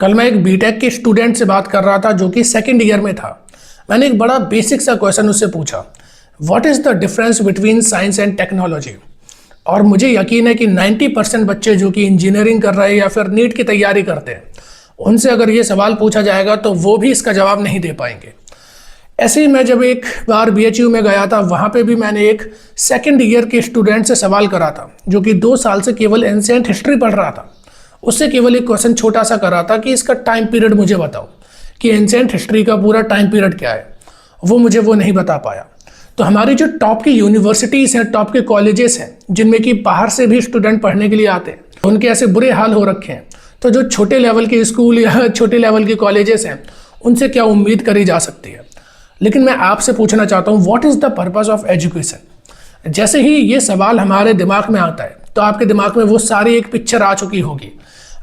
कल मैं एक बीटेक के स्टूडेंट से बात कर रहा था जो कि सेकंड ईयर में था। मैंने एक बड़ा बेसिक सा क्वेश्चन उससे पूछा, what is the difference between science and technology. और मुझे यकीन है कि 90% बच्चे जो कि इंजीनियरिंग कर रहे हैं या फिर नीट की तैयारी करते हैं, उनसे अगर ये सवाल पूछा जाएगा तो वो भी इसका जवाब नहीं दे पाएंगे। ऐसे ही मैं जब एक बार BHU में गया था, वहाँ पे भी मैंने एक सेकंड ईयर के स्टूडेंट से सवाल करा था जो कि 2 साल से केवल एंशिएंट हिस्ट्री पढ़ रहा था। उससे केवल एक क्वेश्चन छोटा सा करा था कि इसका टाइम पीरियड मुझे बताओ कि एंशिएंट हिस्ट्री का पूरा टाइम पीरियड क्या है। वो नहीं बता पाया। तो हमारी जो टॉप की यूनिवर्सिटीज़ हैं, टॉप के कॉलेजेस हैं, जिनमें कि बाहर से भी स्टूडेंट पढ़ने के लिए आते हैं, उनके ऐसे बुरे हाल हो रखे हैं। तो जो छोटे लेवल के स्कूल या छोटे लेवल के कॉलेजेस हैं, उनसे क्या उम्मीद करी जा सकती है। लेकिन मैं आपसे पूछना चाहता हूँ, what is the purpose of education. जैसे ही ये सवाल हमारे दिमाग में आता है तो आपके दिमाग में वो सारी एक पिक्चर आ चुकी होगी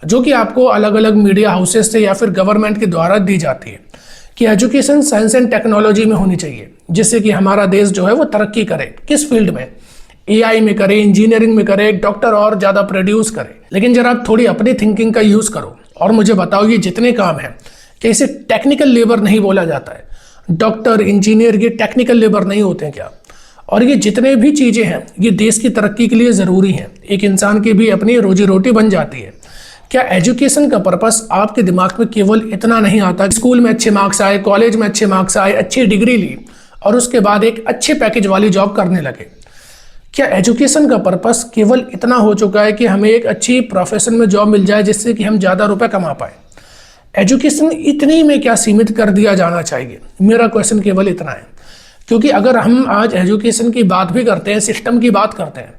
जो कि आपको अलग अलग मीडिया हाउसेस से या फिर गवर्नमेंट के द्वारा दी जाती है कि एजुकेशन साइंस एंड टेक्नोलॉजी में होनी चाहिए, जिससे कि हमारा देश जो है वो तरक्की करे। किस फील्ड में? AI में करे, इंजीनियरिंग में करे, डॉक्टर और ज़्यादा प्रोड्यूस करे। लेकिन जरा आप थोड़ी अपनी थिंकिंग का यूज़ करो और मुझे बताओ, ये जितने काम हैं कि इसे टेक्निकल लेबर नहीं बोला जाता है? डॉक्टर, इंजीनियर ये टेक्निकल लेबर नहीं होते हैं क्या? और ये जितने भी चीज़ें हैं ये देश की तरक्की के लिए ज़रूरी हैं। एक इंसान की भी अपनी रोजी रोटी बन जाती है। क्या एजुकेशन का पर्पस आपके दिमाग में केवल इतना नहीं आता, स्कूल में अच्छे मार्क्स आए, कॉलेज में अच्छे मार्क्स आए, अच्छी डिग्री ली और उसके बाद एक अच्छे पैकेज वाली जॉब करने लगे? क्या एजुकेशन का पर्पस केवल इतना हो चुका है कि हमें एक अच्छी प्रोफेशन में जॉब मिल जाए जिससे कि हम ज़्यादा रुपए कमा पाए? एजुकेशन इतनी में क्या सीमित कर दिया जाना चाहिए? मेरा क्वेश्चन केवल इतना है। क्योंकि अगर हम आज एजुकेशन की बात भी करते हैं, सिस्टम की बात करते हैं,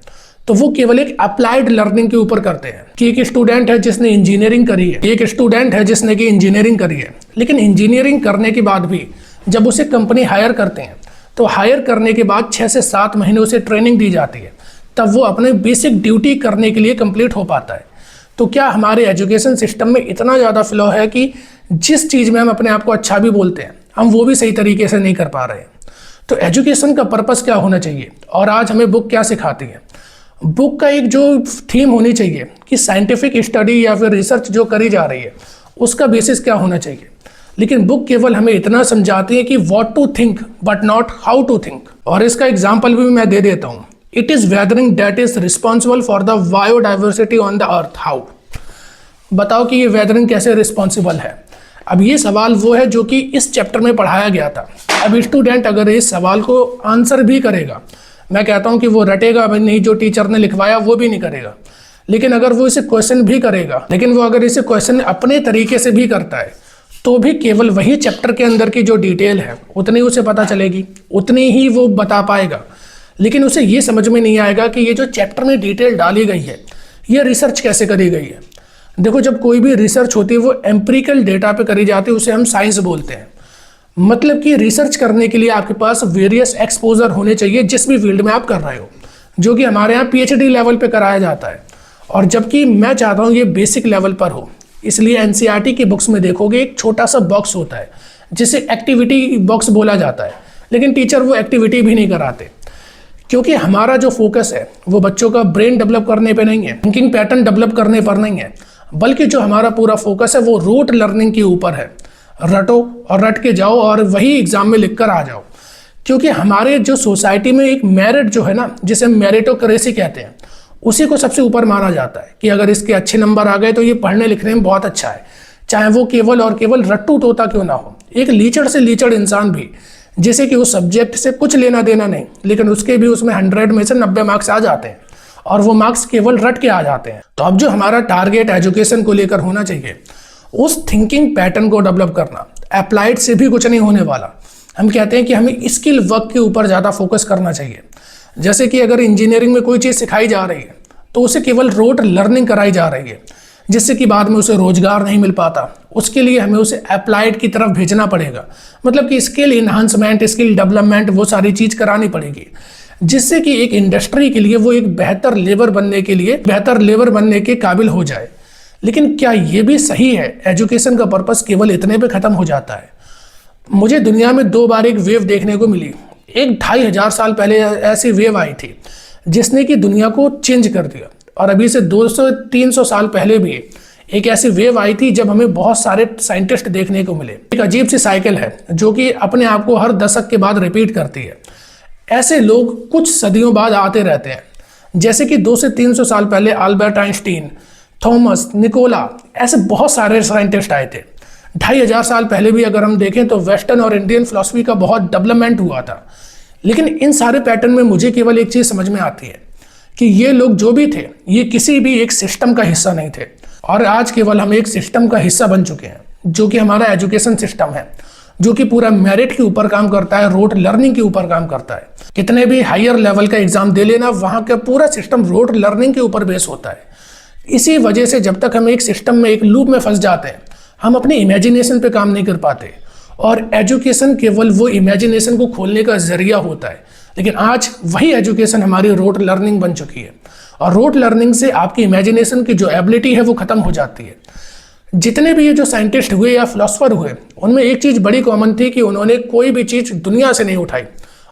तो वो केवल एक अप्लाइड लर्निंग के ऊपर करते हैं कि एक स्टूडेंट है जिसने इंजीनियरिंग करी है, एक स्टूडेंट है जिसने की इंजीनियरिंग करी है, लेकिन इंजीनियरिंग करने के बाद भी जब उसे कंपनी हायर करते हैं तो हायर करने के बाद 6 से 7 महीने उसे ट्रेनिंग दी जाती है, तब वो अपने बेसिक ड्यूटी करने के लिए कंप्लीट हो पाता है। तो क्या हमारे एजुकेशन सिस्टम में इतना ज़्यादा फ्लॉ है कि जिस चीज़ में हम अपने आप को अच्छा भी बोलते हैं, हम वो भी सही तरीके से नहीं कर पा रहे हैं? तो एजुकेशन का पर्पस क्या होना चाहिए और आज हमें बुक क्या सिखाती है? बुक का एक जो थीम होनी चाहिए कि साइंटिफिक स्टडी या फिर रिसर्च जो करी जा रही है उसका बेसिस क्या होना चाहिए। लेकिन बुक केवल हमें इतना समझाती है कि what to think but not how to think. और इसका एग्जाम्पल भी मैं दे देता हूँ। It is weathering that is responsible for the biodiversity on the earth. How? बताओ कि ये वेदरिंग कैसे रिस्पॉन्सिबल है। अब ये सवाल वो है जो कि इस चैप्टर में पढ़ाया गया था। अब स्टूडेंट अगर इस सवाल को आंसर भी करेगा, मैं कहता हूं कि वो रटेगा नहीं, जो टीचर ने लिखवाया वो भी नहीं करेगा, लेकिन अगर वो इसे क्वेश्चन भी करेगा, लेकिन वो अगर इसे क्वेश्चन अपने तरीके से भी करता है तो भी केवल वही चैप्टर के अंदर की जो डिटेल है उतनी उसे पता चलेगी, उतनी ही वो बता पाएगा। लेकिन उसे ये समझ में नहीं आएगा कि ये जो चैप्टर में डिटेल डाली गई है ये रिसर्च कैसे करी गई है। देखो, जब कोई भी रिसर्च होती है वो एम्पिरिकल डेटा पे करी जाती है, उसे हम साइंस बोलते हैं। मतलब कि रिसर्च करने के लिए आपके पास वेरियस एक्सपोजर होने चाहिए जिस भी फील्ड में आप कर रहे हो, जो कि हमारे यहाँ PhD लेवल पे कराया जाता है। और जबकि मैं चाहता हूँ ये बेसिक लेवल पर हो, इसलिए NCERT की बुक्स में देखोगे एक छोटा सा बॉक्स होता है जिसे एक्टिविटी बॉक्स बोला जाता है, लेकिन टीचर वो एक्टिविटी भी नहीं कराते, क्योंकि हमारा जो फोकस है वो बच्चों का ब्रेन डेवलप करने पर नहीं है, थिंकिंग पैटर्न डेवलप करने पर नहीं है, बल्कि जो हमारा पूरा फोकस है वो रूट लर्निंग के ऊपर है। रटो और रट के जाओ और वही एग्जाम में लिखकर आ जाओ। क्योंकि हमारे जो सोसाइटी में एक मेरिट जो है ना, जिसे मेरिटोक्रेसी कहते हैं, उसी को सबसे ऊपर माना जाता है कि अगर इसके अच्छे नंबर आ गए तो ये पढ़ने लिखने में बहुत अच्छा है, चाहे वो केवल और केवल रट्टू तोता क्यों ना हो। एक लीचड़ से लीचड़ इंसान भी, जिसे कि उस सब्जेक्ट से कुछ लेना देना नहीं, लेकिन उसके भी उसमें 100 में से 90 मार्क्स आ जाते हैं और वो मार्क्स केवल रट के आ जाते हैं। तो अब जो हमारा टारगेट एजुकेशन को लेकर होना चाहिए, उस थिंकिंग पैटर्न को डेवलप करना। अप्लाइड से भी कुछ नहीं होने वाला। हम कहते हैं कि हमें स्किल वर्क के ऊपर ज़्यादा फोकस करना चाहिए। जैसे कि अगर इंजीनियरिंग में कोई चीज़ सिखाई जा रही है तो उसे केवल रोट लर्निंग कराई जा रही है, जिससे कि बाद में उसे रोजगार नहीं मिल पाता। उसके लिए हमें उसे अप्लाइड की तरफ भेजना पड़ेगा, मतलब कि स्किल इन्हांसमेंट, स्किल डेवलपमेंट, वो सारी चीज़ करानी पड़ेगी, जिससे कि एक इंडस्ट्री के लिए वो एक बेहतर लेबर बनने के काबिल हो जाए। लेकिन क्या ये भी सही है? एजुकेशन का पर्पस केवल इतने पे ख़त्म हो जाता है? मुझे दुनिया में 2 बार एक वेव देखने को मिली। एक 2500 साल पहले ऐसी वेव आई थी जिसने कि दुनिया को चेंज कर दिया, और अभी से 200-300 साल पहले भी एक ऐसी वेव आई थी जब हमें बहुत सारे साइंटिस्ट देखने को मिले। एक अजीब सी साइकिल है जो कि अपने आप को हर दशक के बाद रिपीट करती है। ऐसे लोग कुछ सदियों बाद आते रहते हैं, जैसे कि 200 से 300 साल पहले अल्बर्ट आइंस्टीन, थॉमस, निकोला, ऐसे बहुत सारे साइंटिस्ट आए थे। 2500 साल पहले भी अगर हम देखें तो वेस्टर्न और इंडियन फिलॉसफी का बहुत डेवलपमेंट हुआ था। लेकिन इन सारे पैटर्न में मुझे केवल एक चीज़ समझ में आती है कि ये लोग जो भी थे ये किसी भी एक सिस्टम का हिस्सा नहीं थे, और आज केवल हम एक सिस्टम का हिस्सा बन चुके हैं, जो कि हमारा एजुकेशन सिस्टम है, जो कि पूरा मेरिट के ऊपर काम करता है, रोट लर्निंग के ऊपर काम करता है। कितने भी हायर लेवल का एग्जाम दे लेना, वहाँ का पूरा सिस्टम रोट लर्निंग के ऊपर बेस होता है। इसी वजह से जब तक हम एक सिस्टम में, एक लूप में फंस जाते हैं, हम अपने इमेजिनेशन पे काम नहीं कर पाते, और एजुकेशन केवल वो इमेजिनेशन को खोलने का जरिया होता है। लेकिन आज वही एजुकेशन हमारी रोट लर्निंग बन चुकी है, और रोट लर्निंग से आपकी इमेजिनेशन की जो एबिलिटी है वो खत्म हो जाती है। जितने भी ये जो साइंटिस्ट हुए या फिलोसफर हुए, उनमें एक चीज़ बड़ी कॉमन थी कि उन्होंने कोई भी चीज़ दुनिया से नहीं उठाई,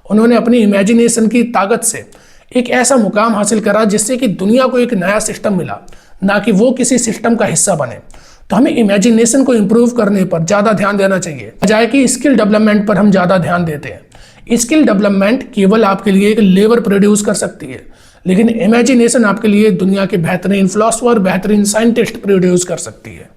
उन्होंने अपनी इमेजिनेशन की ताकत से एक ऐसा मुकाम हासिल करा जिससे कि दुनिया को एक नया सिस्टम मिला, ना कि वो किसी सिस्टम का हिस्सा बने। तो हमें इमेजिनेशन को इम्प्रूव करने पर ज़्यादा ध्यान देना चाहिए, बजाय कि स्किल डेवलपमेंट पर हम ज़्यादा ध्यान देते हैं। स्किल डेवलपमेंट केवल आपके लिए एक लेबर प्रोड्यूस कर सकती है, लेकिन इमेजिनेशन आपके लिए दुनिया के बेहतरीन फिलोसफर, बेहतरीन साइंटिस्ट प्रोड्यूस कर सकती है।